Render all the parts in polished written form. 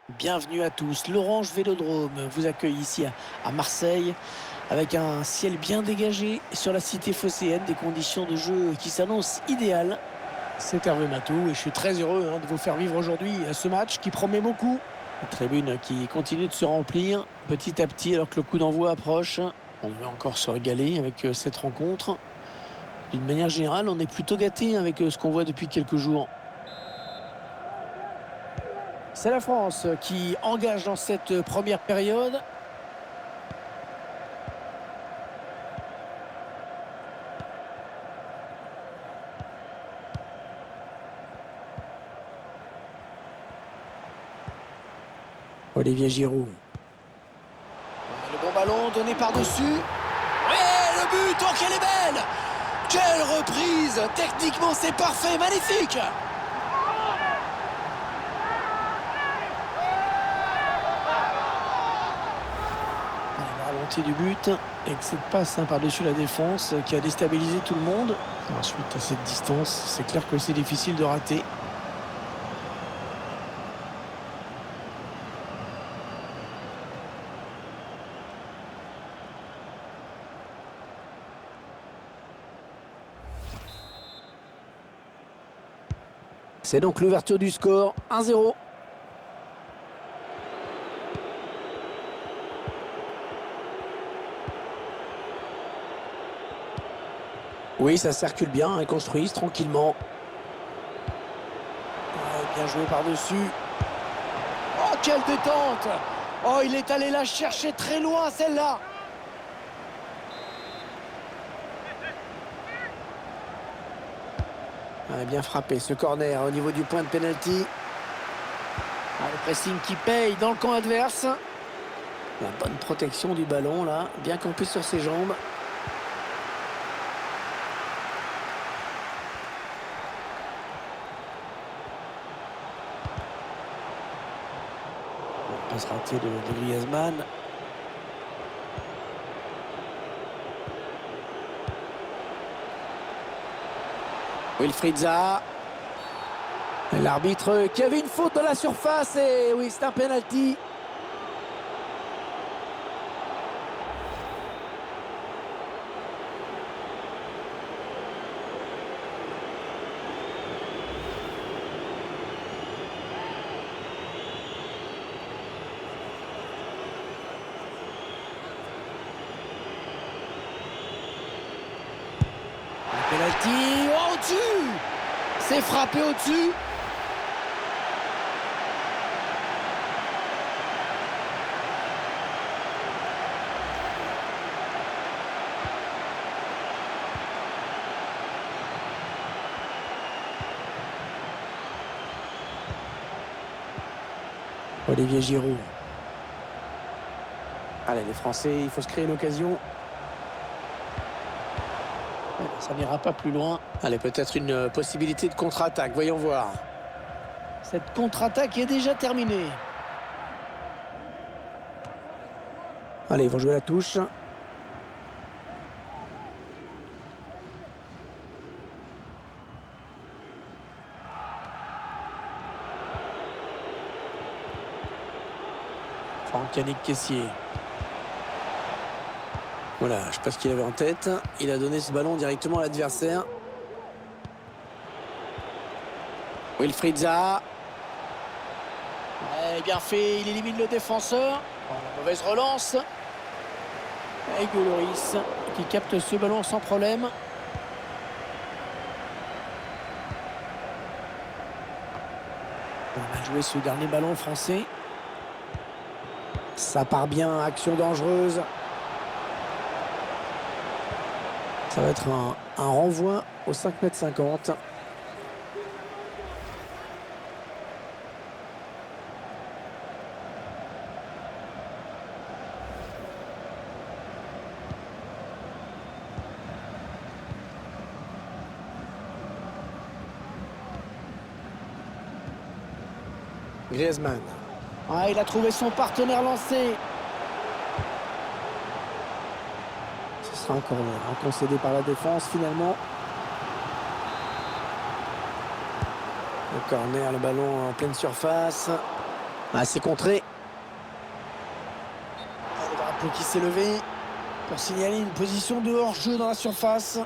Bienvenue à tous. L'Orange Vélodrome vous accueille ici à Marseille avec un ciel bien dégagé sur la cité phocéenne, des conditions de jeu qui s'annoncent idéales. C'est Hervé Matou et je suis très heureux de vous faire vivre aujourd'hui ce match qui promet beaucoup. La tribune qui continue de se remplir petit à petit alors que le coup d'envoi approche. On veut encore se régaler avec cette rencontre. D'une manière générale, on est plutôt gâté avec ce qu'on voit depuis quelques jours. C'est la France qui engage dans cette première période. Olivier Giroud. Le bon ballon donné par-dessus. Et le but, oh qu'elle est belle! Quelle reprise! Techniquement c'est parfait, magnifique! La remontée du but, et que cette passe par-dessus la défense qui a déstabilisé tout le monde. Ensuite à cette distance, c'est clair que c'est difficile de rater. C'est donc l'ouverture du score, 1-0. Oui, ça circule bien, ils construisent tranquillement. Ouais, bien joué par-dessus. Oh, quelle détente! Oh, il est allé la chercher très loin, celle-là. Ouais, bien frappé, ce corner au niveau du point de pénalty. Ah, le pressing qui paye dans le camp adverse. La bonne protection du ballon, là. Bien campé sur ses jambes. Passe ratée de Griezmann. Wilfried Zaha. L'arbitre qui avait une faute dans la surface. Et oui, c'est un penalty. Penalty, oh, au-dessus! C'est frappé au-dessus. Olivier Giroud. Allez, les Français, il faut se créer l'occasion. Ça n'ira pas plus loin. Allez, peut-être une possibilité de contre-attaque. Voyons voir. Cette contre-attaque est déjà terminée. Allez, ils vont jouer la touche. Franck-Yannick Kessié. Voilà, je ne sais pas ce qu'il avait en tête. Il a donné ce ballon directement à l'adversaire. Wilfried Zaha. Ouais, bien fait, il élimine le défenseur. Oh, la mauvaise relance. Et Lloris qui capte ce ballon sans problème. On a joué ce dernier ballon français. Ça part bien, action dangereuse. Ça va être un renvoi au 5,50 m. Griezmann. Ah, il a trouvé son partenaire lancé. Ce sera un corner concédé par la défense finalement. Le corner, le ballon en pleine surface. Ah, c'est contré. Le drapeau qui s'est levé pour signaler une position de hors-jeu dans la surface.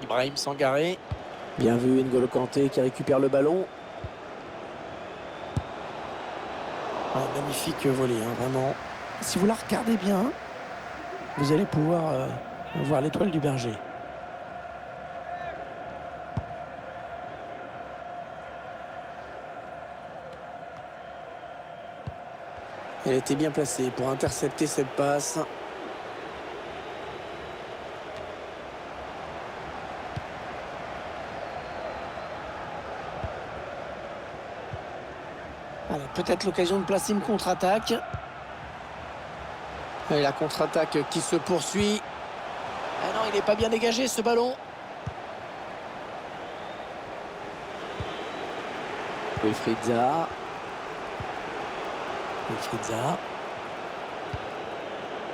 Ibrahim Sangaré. Bien vu, N'Golo Kanté qui récupère le ballon. Ah, magnifique volée, hein, vraiment. Si vous la regardez bien, vous allez pouvoir voir l'étoile du berger. Elle était bien placée pour intercepter cette passe. Allez, peut-être l'occasion de placer une contre-attaque. Et la contre-attaque qui se poursuit. Ah non, il n'est pas bien dégagé ce ballon. Wilfried Zaha.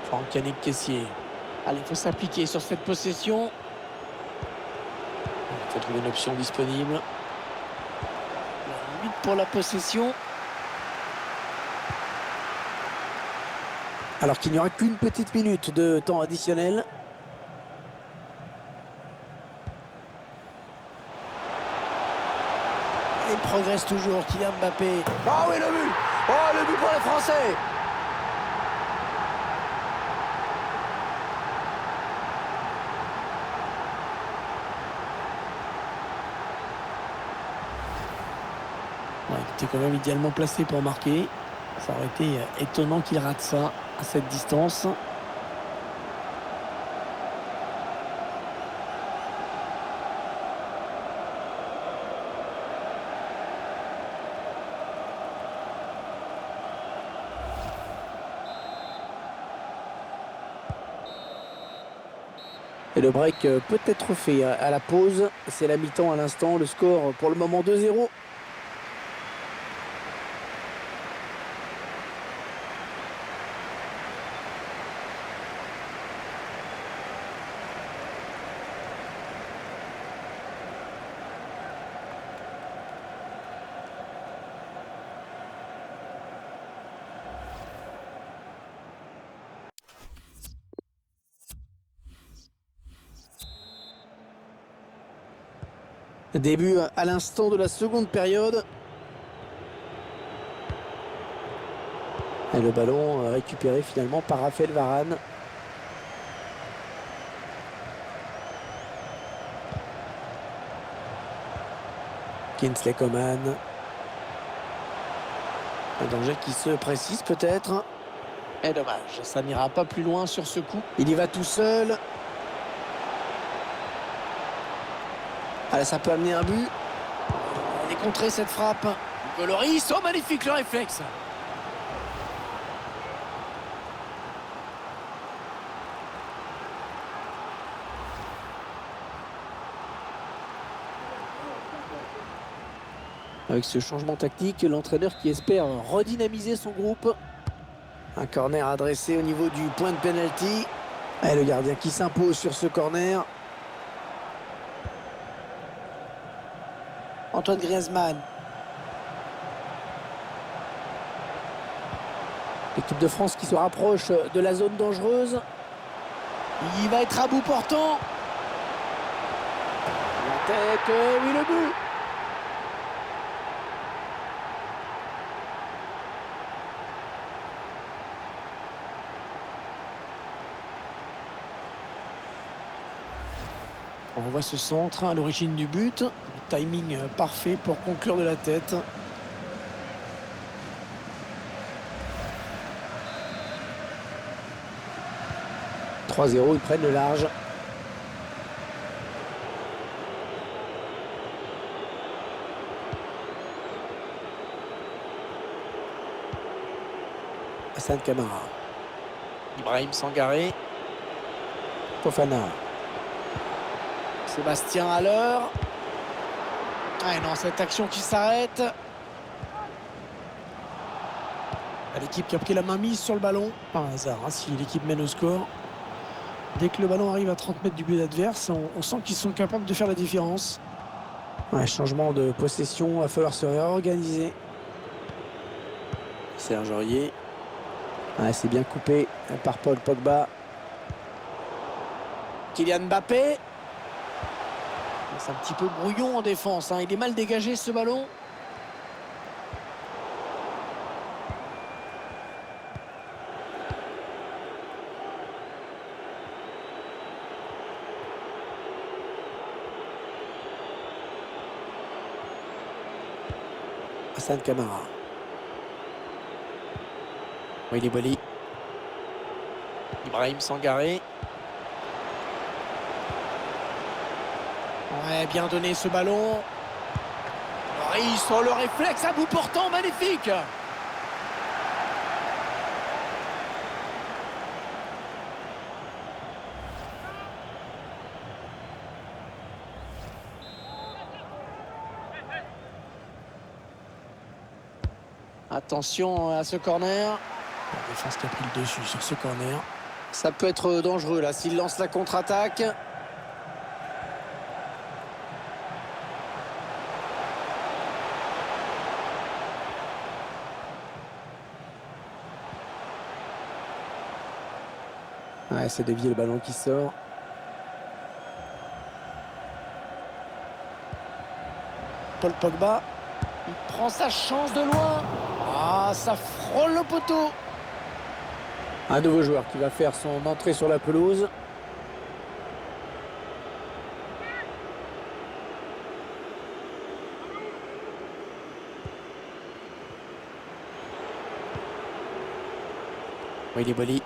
Franck Yannick Kessié. Allez, il faut s'appliquer sur cette possession. Il faut trouver une option disponible. La limite pour la possession. Alors qu'il n'y aura qu'une petite minute de temps additionnel. Il progresse toujours, Kylian Mbappé. Ah oui, le but! Oh, le but pour les Français! Ouais, il était quand même idéalement placé pour marquer. Ça aurait été étonnant qu'il rate ça à cette distance. Et le break peut être fait à la pause. C'est la mi-temps à l'instant. Le score pour le moment 2-0. Début à l'instant de la seconde période. Et le ballon récupéré finalement par Raphaël Varane. Kingsley Coman. Un danger qui se précise peut-être. Et dommage, ça n'ira pas plus loin sur ce coup. Il y va tout seul. Allez, ça peut amener un but. Elle est contrée cette frappe. Coloris, oh magnifique le réflexe. Avec ce changement tactique, l'entraîneur qui espère redynamiser son groupe. Un corner adressé au niveau du point de pénalty. Et le gardien qui s'impose sur ce corner. Antoine Griezmann. L'équipe de France qui se rapproche de la zone dangereuse. Il va être à bout portant. La tête, oui le but. On voit ce centre à l'origine du but. Le timing parfait pour conclure de la tête. « 3-0, ils prennent le large. Hassan Camara. Ibrahim Sangaré. Fofana. Sébastien Haller. Ah et non, cette action qui s'arrête. L'équipe qui a pris la main mise sur le ballon. Par hasard, hein, si l'équipe mène au score. Dès que le ballon arrive à 30 mètres du but adverse, on sent qu'ils sont capables de faire la différence. Ouais, changement de possession, il va falloir se réorganiser. Serge Aurier. Ouais, c'est bien coupé par Paul Pogba. Kylian Mbappé. C'est un petit peu brouillon en défense, hein. Il est mal dégagé ce ballon. Hassan Camara. Willy Boly. Ibrahim Sangaré. Ouais, bien donné ce ballon. Ils sont le réflexe à bout portant, magnifique. Attention à ce corner. La défense qui a pris le dessus sur ce corner. Ça peut être dangereux là s'il lance la contre-attaque. Ouais, c'est dévié le ballon qui sort. Paul Pogba. Il prend sa chance de loin. Ah, ça frôle le poteau. Un nouveau joueur qui va faire son entrée sur la pelouse. Willy Boly.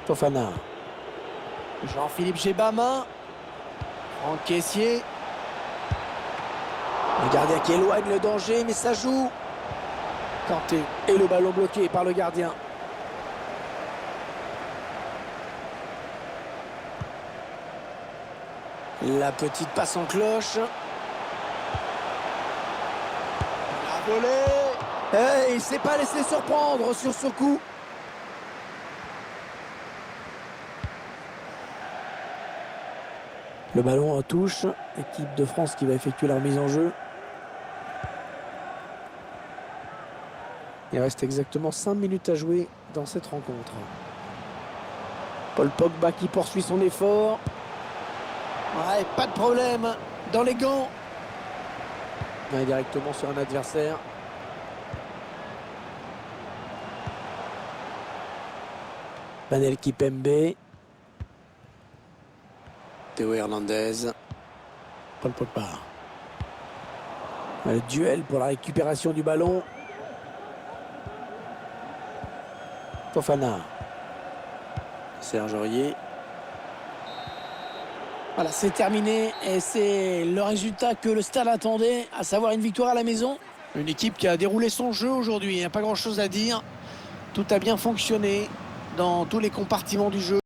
Fofana. Jean-Philippe Gébama. Franck Kessié. Le gardien qui éloigne le danger, mais ça joue. Kanté. Et le ballon bloqué par le gardien. La petite passe en cloche. La volée. Il ne s'est pas laissé surprendre sur ce coup. Le ballon en touche. Équipe de France qui va effectuer la remise en jeu. Il reste exactement 5 minutes à jouer dans cette rencontre. Paul Pogba qui poursuit son effort. Ouais, pas de problème dans les gants. Ouais, directement sur un adversaire. Banel Kipembe. Théo Hernandez. Paul Pogba. Le duel pour la récupération du ballon. Fofana. Serge Aurier. Voilà, c'est terminé et c'est le résultat que le Stade attendait, à savoir une victoire à la maison. Une équipe qui a déroulé son jeu aujourd'hui, il n'y a pas grand-chose à dire. Tout a bien fonctionné dans tous les compartiments du jeu.